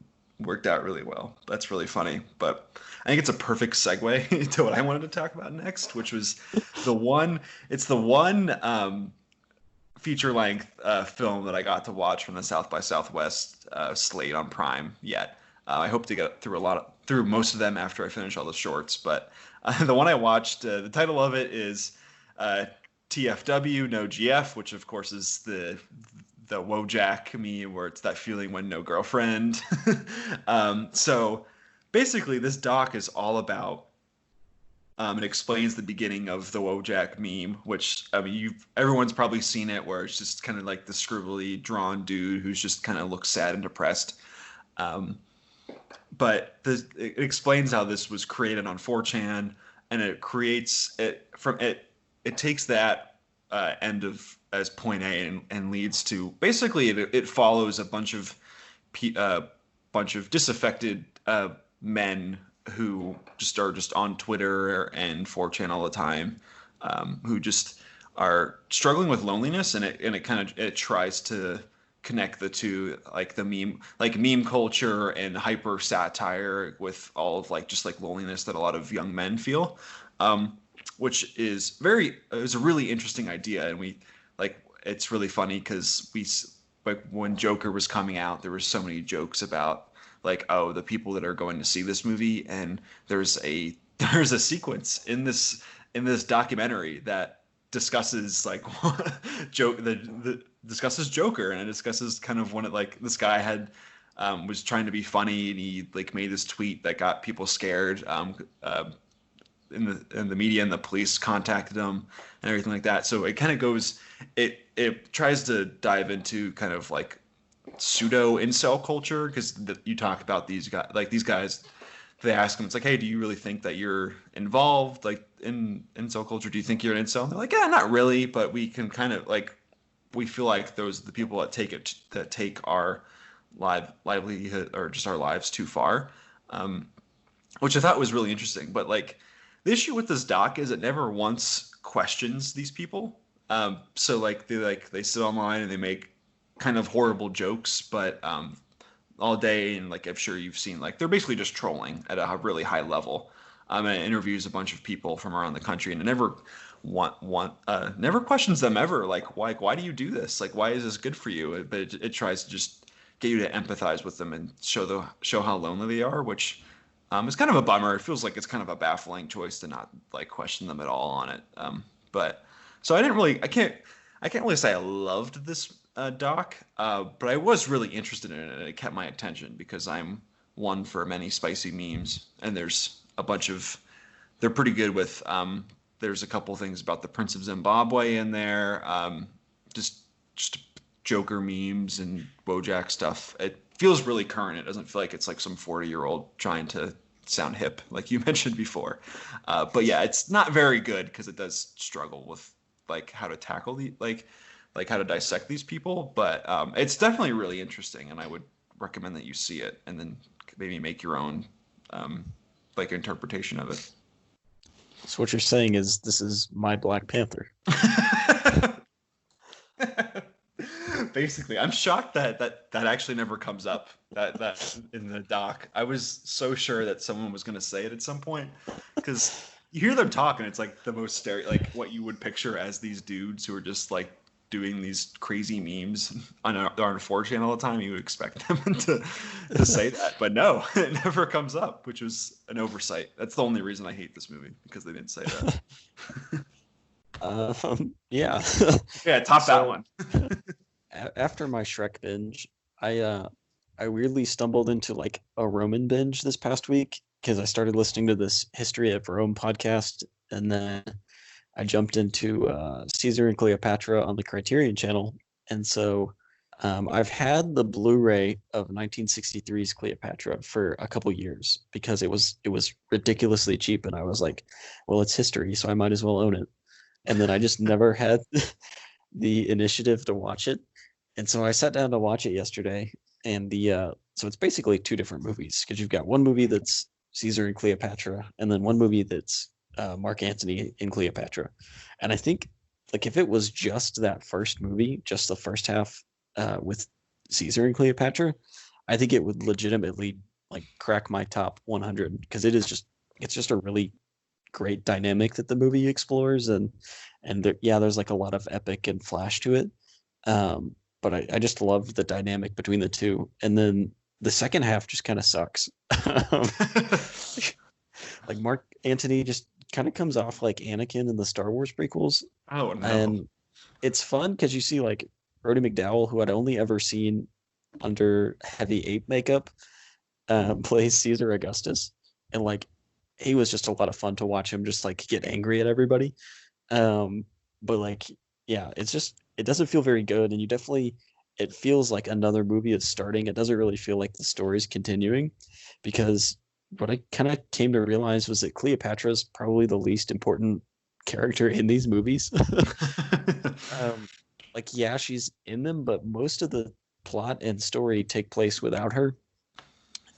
worked out really well. That's really funny. But I think it's a perfect segue to what I wanted to talk about next, which was the one feature length film that I got to watch from the South by Southwest slate on Prime yet. I hope to get through most of them after I finish all the shorts. But the one I watched, the title of it is TFW, No GF, which of course is the Wojak meme where it's that feeling when no girlfriend. So basically, this doc is all about. It explains the beginning of the Wojak meme, which I mean, everyone's probably seen it, where it's just kind of like the scribbly drawn dude who's just kind of looks sad and depressed. But it explains how this was created on 4chan, and it creates it from it. It takes that end of as point A and leads to basically it follows a bunch of disaffected men who just are just on Twitter and 4chan all the time, who just are struggling with loneliness, and it tries to connect the two, like the meme culture and hyper satire with all of like just like loneliness that a lot of young men feel, which is a really interesting idea, and it's really funny because like when Joker was coming out, there were so many jokes about like, oh, the people that are going to see this movie, and there's a sequence in this documentary that discusses like discusses Joker, and it discusses kind of when it like this guy had was trying to be funny, and he like made this tweet that got people scared in the media, and the police contacted him and everything like that. So it kind of goes it tries to dive into kind of like pseudo incel culture, because you talk about these guys, they ask them, it's like, hey, do you really think that you're involved like in incel culture? Do you think you're an incel? And they're like, yeah, not really, but we can kind of like, we feel like those are the people that take our livelihood or just our lives too far, which I thought was really interesting. But like the issue with this doc is it never once questions these people. So like they sit online and they make kind of horrible jokes, but all day, and like I'm sure you've seen, like they're basically just trolling at a really high level. And it interviews a bunch of people from around the country, and it never never questions them ever. Like why do you do this? Like why is this good for you? But it tries to just get you to empathize with them and show how lonely they are, which is kind of a bummer. It feels like it's kind of a baffling choice to not like question them at all on it. But so I can't really say I loved this doc, but I was really interested in it, and it kept my attention because I'm one for many spicy memes, and there's a bunch of, they're pretty good with, there's a couple things about the Prince of Zimbabwe in there, just Joker memes and Wojak stuff. It feels really current. It doesn't feel like it's like some 40-year-old trying to sound hip, like you mentioned before. But yeah, it's not very good because it does struggle with like how to tackle like how to dissect these people. But it's definitely really interesting, and I would recommend that you see it and then maybe make your own like interpretation of it. So what you're saying is this is my Black Panther. Basically, I'm shocked that actually never comes up that in the doc. I was so sure that someone was going to say it at some point, because you hear them talk, and it's like the most like what you would picture as these dudes who are just like doing these crazy memes on 4chan all the time. You would expect them to say that, but no, it never comes up, which was an oversight. That's the only reason I hate this movie, because they didn't say that. Yeah. Yeah, top that one. After my Shrek binge, I weirdly stumbled into like a Roman binge this past week because I started listening to this History of Rome podcast, and then I jumped into Caesar and Cleopatra on the Criterion Channel, and so I've had the Blu-ray of 1963's Cleopatra for a couple years because it was ridiculously cheap, and I was like, well, it's history, so I might as well own it. And then I just never had the initiative to watch it, and so I sat down to watch it yesterday. And so it's basically two different movies, because you've got one movie that's Caesar and Cleopatra, and then one movie that's Mark Antony in Cleopatra. And I think, like, if it was just that first movie, just the first half with Caesar and Cleopatra, I think it would legitimately like crack my top 100, because it's just a really great dynamic that the movie explores, and there's like a lot of epic and flash to it. But I just love the dynamic between the two. And then the second half just kind of sucks. Like Mark Antony just kind of comes off like Anakin in the Star Wars prequels. Oh no! And it's fun because you see like Rhodey McDowall, who I'd only ever seen under heavy ape makeup, plays Caesar Augustus, and like he was just a lot of fun to watch him just like get angry at everybody. But like, yeah, it doesn't feel very good, and it feels like another movie is starting. It doesn't really feel like the story's continuing, because what I kind of came to realize was that Cleopatra is probably the least important character in these movies. Like, yeah, she's in them, but most of the plot and story take place without her,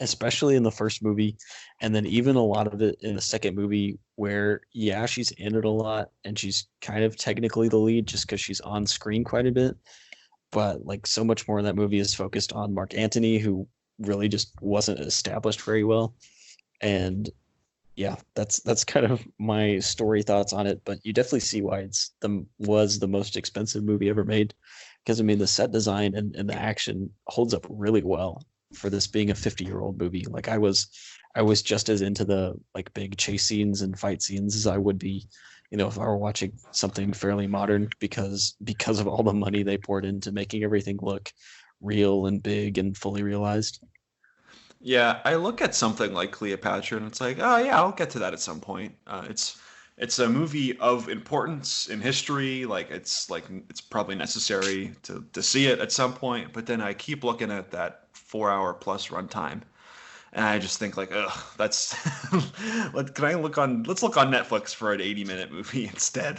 especially in the first movie, and then even a lot of it in the second movie, where, yeah, she's in it a lot, and she's kind of technically the lead just because she's on screen quite a bit. But like, so much more of that movie is focused on Mark Antony, who really just wasn't established very well. And yeah, that's kind of my story thoughts on it. But you definitely see why was the most expensive movie ever made, because I mean, the set design and the action holds up really well for this being a 50-year-old movie. Like, I was just as into the like big chase scenes and fight scenes as I would be, if I were watching something fairly modern, because of all the money they poured into making everything look real and big and fully realized. Yeah, I look at something like Cleopatra, and it's like, oh yeah, I'll get to that at some point. It's a movie of importance in history. Like, it's probably necessary to see it at some point. But then I keep looking at that 4 hour plus runtime, and I just think like, ugh, that's. Let's look on Netflix for an 80-minute movie instead.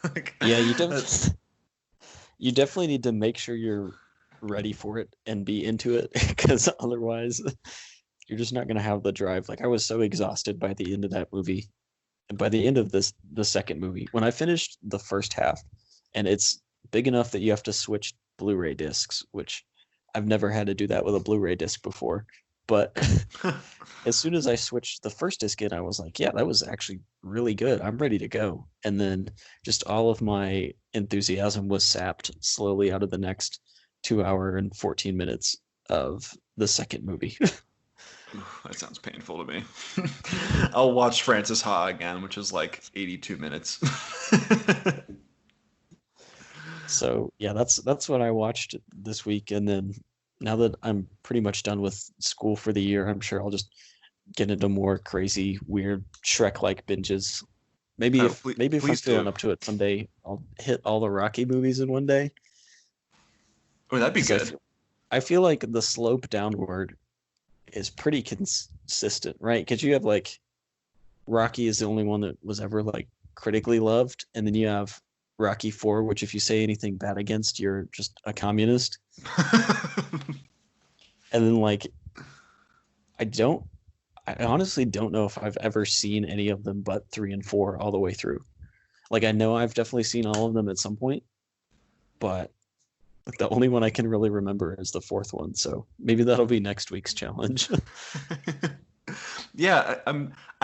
Like, yeah, you definitely need to make sure you're ready for it and be into it, because otherwise you're just not going to have the drive. Like, I was so exhausted by the end of that movie, and by the end of the second movie, when I finished the first half, and it's big enough that you have to switch Blu-ray discs, which I've never had to do that with a Blu-ray disc before. But as soon as I switched the first disc in, I was like, yeah, that was actually really good. I'm ready to go. And then just all of my enthusiasm was sapped slowly out of the next 2 hour and 14 minutes of the second movie. That sounds painful to me. I'll watch Frances Ha again, which is like 82 minutes. So yeah, that's what I watched this week. And then now that I'm pretty much done with school for the year, I'm sure I'll just get into more crazy, weird Shrek-like binges. Maybe if I'm feeling up to it someday, I'll hit all the Rocky movies in one day. Oh, that'd be good. I feel like the slope downward is pretty consistent, right? Because you have like Rocky is the only one that was ever like critically loved, and then you have Rocky 4, which if you say anything bad against, you're just a communist. And then like, I honestly don't know if I've ever seen any of them but 3 and 4 all the way through. Like, I know I've definitely seen all of them at some point, but the only one I can really remember is the 4th one. So maybe that'll be next week's challenge. Yeah, I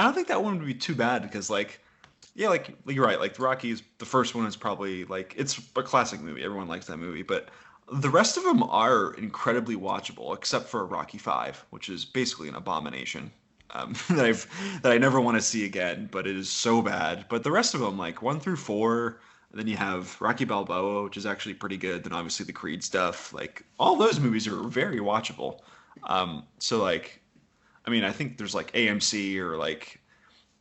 don't think that one would be too bad because like, yeah, like you're right. Like the Rockies, the first one is probably like it's a classic movie. Everyone likes that movie, but the rest of them are incredibly watchable, except for Rocky Five, which is basically an abomination. That I never want to see again, but it is so bad. But the rest of them, like 1 through 4, then you have Rocky Balboa, which is actually pretty good. Then obviously the Creed stuff, like all those movies are very watchable. So like, I mean, I think there's like AMC or like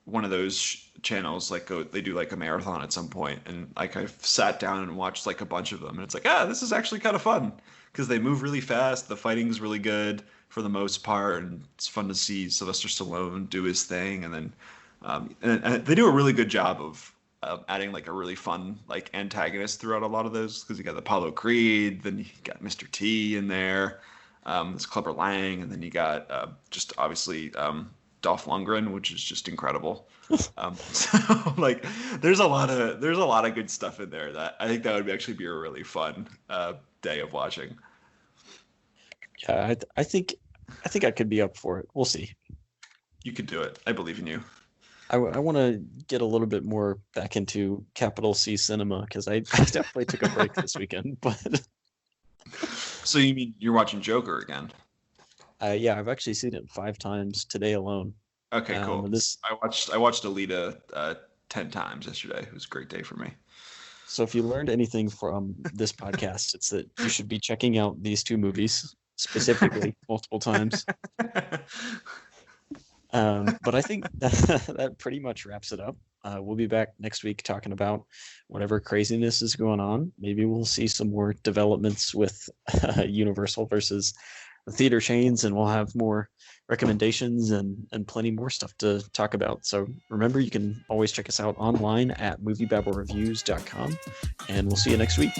one of those channels like they do like a marathon at some point, and like I've sat down and watched like a bunch of them, and it's like this is actually kind of fun because they move really fast, the fighting's really good for the most part, and it's fun to see Sylvester Stallone do his thing, and then and they do a really good job of adding like a really fun like antagonist throughout a lot of those, because you got Apollo Creed, then you got Mr. T in there, this Clubber Lang, and then you got just obviously Dolph Lundgren, which is just incredible. So like, there's a lot of good stuff in there that I think that would actually be a really fun day of watching. Yeah, I think I could be up for it. We'll see. You could do it. I believe in you. I want to get a little bit more back into capital C cinema because I definitely took a break this weekend. But so you mean you're watching Joker again? Yeah, I've actually seen it 5 times today alone. Okay, cool. I watched Alita 10 times yesterday. It was a great day for me. So if you learned anything from this podcast, it's that you should be checking out these 2 movies specifically multiple times. But I think that pretty much wraps it up. We'll be back next week talking about whatever craziness is going on. Maybe we'll see some more developments with Universal versus the theater chains, and we'll have more recommendations and plenty more stuff to talk about. So remember, you can always check us out online at MovieBabbleReviews.com, and we'll see you next week.